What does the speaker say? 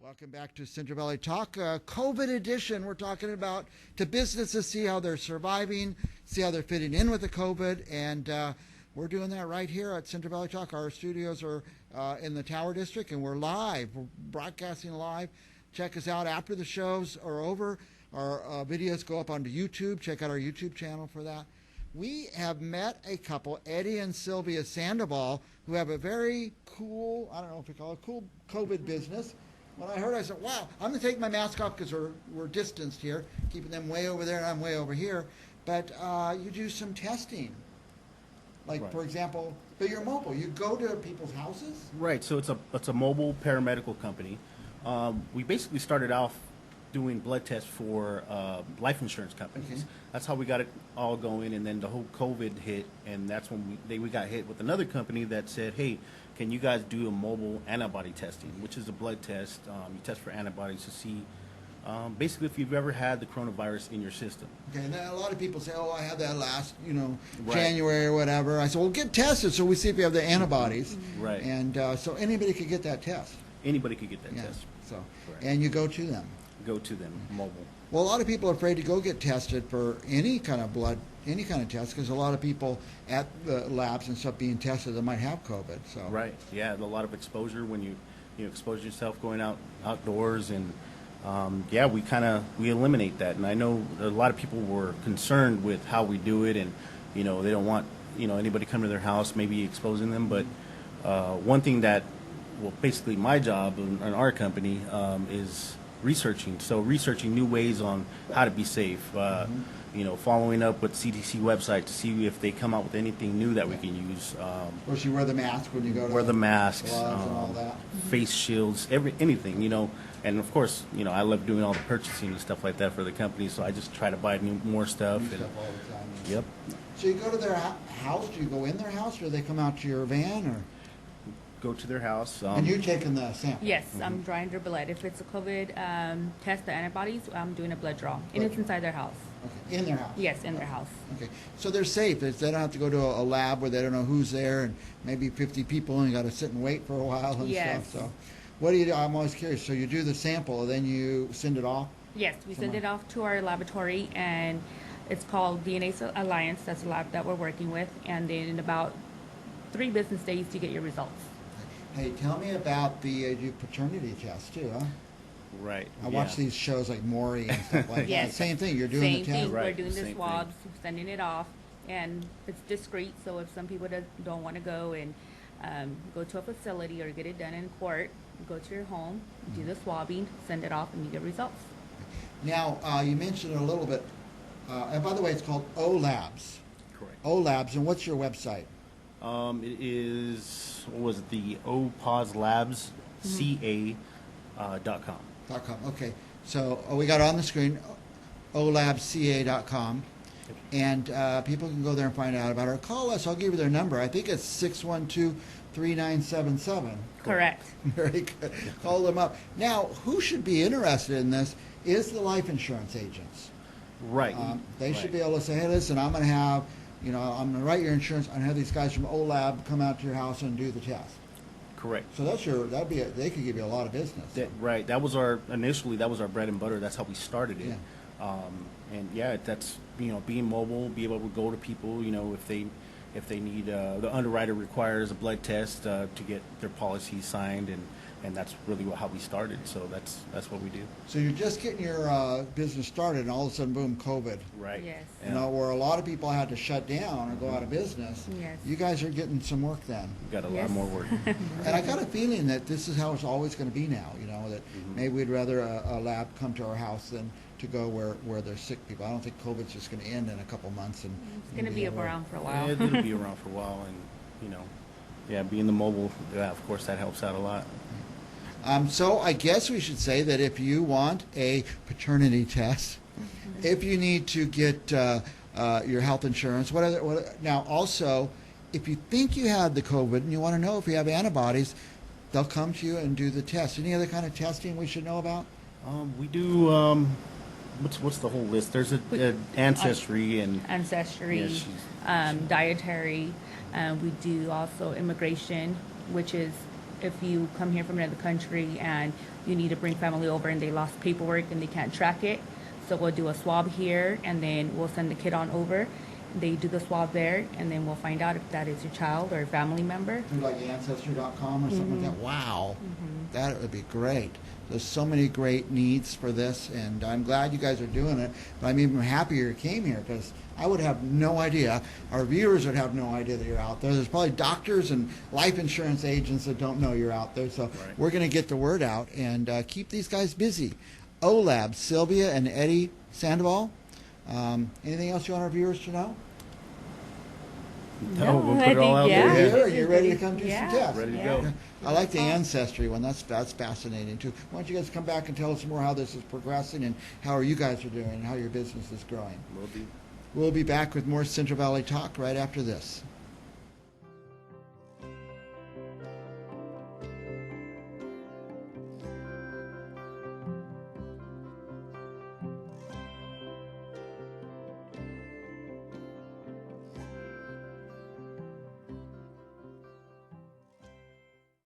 Welcome back to Central Valley Talk, COVID edition. We're talking about to businesses, see how they're surviving, see how they're fitting in with the COVID, and we're doing that right here at Central Valley Talk. Our studios are in the Tower District, and we're live. We're broadcasting live. Check us out after the shows are over. Our videos go up onto YouTube. Check out our YouTube channel for that. We have met a couple, Eddie and Sylvia Sandoval, who have a very cool, I don't know if you call it cool COVID business. When I heard, I said, wow, I'm going to take my mask off because we're distanced here, keeping them way over there and I'm way over here. But you do some testing. Like, right. For example, but you're mobile. You go to people's houses? Right, so it's a mobile paramedical company. We basically started off doing blood tests for life insurance companies. Okay. That's how we got it all going, and then the whole COVID hit, and that's when we got hit with another company that said, hey, can you guys do a mobile antibody testing, which is a blood test. You test for antibodies to see basically if you've ever had the coronavirus in your system. Okay, and a lot of people say, oh, I had that last, right. January or whatever. I said, well, get tested so we see if you have the antibodies. Right. And so anybody could get that test. Anybody could get that test. So, and you go to them. Go to them, mobile. Well, a lot of people are afraid to go get tested for any kind of blood, any kind of test, because a lot of people at the labs and stuff being tested that might have COVID. So right, yeah, a lot of exposure when you expose yourself going outdoors, and we eliminate that. And I know a lot of people were concerned with how we do it, and they don't want anybody come to their house maybe exposing them. But one thing that, well, basically my job in our company is researching new ways on how to be safe, following up with CDC website to see if they come out with anything new that we can use. Of course, you wear the mask when you go to wear the masks, and all that. Face shields, anything, and of course, I love doing all the purchasing and stuff like that for the company, so I just try to buy more stuff. New stuff all the time. Yep. So you go to their house, do you go in their house, or do they come out to your van, or? Go to their house. And you're taking the sample? Yes, I'm drawing their blood. If it's a COVID test, the antibodies, I'm doing a blood draw. And it's inside their house. Okay. In their house? Yes, in their house. Okay. So they're safe. They don't have to go to a lab where they don't know who's there and maybe 50 people and you got to sit and wait for a while and yes. stuff. So what do you do? I'm always curious. So you do the sample and then you send it off? Yes, we send it off to our laboratory, and it's called DNA Alliance. That's a lab that we're working with. And then in about 3 business days, you get your results. Hey, tell me about the paternity test too, huh? Right. I watch these shows like Maury and stuff like yes. that. Same thing. You're doing Same the test. thing. Right. We're doing the Same swabs, sending it off, and it's discreet. So if some people don't want to go and go to a facility or get it done in court, go to your home, do the swabbing, send it off, and you get results. Now, you mentioned it a little bit, and by the way, it's called O Labs. Correct. O Labs, and what's your website? It is, what was it, the OPAUSLabs, CA.com. Okay, so we got it on the screen, olabsca.com, and people can go there and find out about it. Or call us, I'll give you their number. I think it's 612-3977. Correct. Very good. Call them up. Now, who should be interested in this is the life insurance agents. Right. They should be able to say, hey, listen, I'm going to have, I'm going to write your insurance and have these guys from OLAB come out to your house and do the test. Correct. So they could give you a lot of business. Right. That was initially that was our bread and butter. That's how we started it. Yeah. And yeah, that's, being mobile, be able to go to people, if they need, the underwriter requires a blood test to get their policy signed, and that's really how we started. So that's what we do. So you're just getting your business started, and all of a sudden, boom, COVID. Right. Yes. Where a lot of people had to shut down or go out of business. Yes. You guys are getting some work then. We've got a Yes. lot more work. And I got a feeling that this is how it's always going to be now. That maybe we'd rather a lab come to our house than to go where there's sick people. I don't think COVID's just going to end in a couple months. And It's going to be around for a while. Yeah, it'll be around for a while, and being the mobile, of course, that helps out a lot. So I guess we should say that if you want a paternity test, if you need to get your health insurance, now also, if you think you had the COVID and you want to know if you have antibodies, they'll come to you and do the test. Any other kind of testing we should know about? We do. What's the whole list? There's ancestry and dietary. We do also immigration, which is if you come here from another country and you need to bring family over and they lost paperwork and they can't track it. So we'll do a swab here, and then we'll send the kid on over. They do the swab there, and then we'll find out if that is your child or a family member. Do like Ancestry.com or something like that? Wow. That would be great. There's so many great needs for this, and I'm glad you guys are doing it. But I'm even happier you came here because I would have no idea. Our viewers would have no idea that you're out there. There's probably doctors and life insurance agents that don't know you're out there. So we're going to get the word out and keep these guys busy. OLAB, Sylvia and Eddie Sandoval. Anything else you want our viewers to know? No, we'll put it all out yeah. there. You're ready to come do some tests. Ready to go. I like the ancestry one. That's fascinating too. Why don't you guys come back and tell us more how this is progressing and how you guys are doing and how your business is growing. Will be. We'll be back with more Central Valley Talk right after this.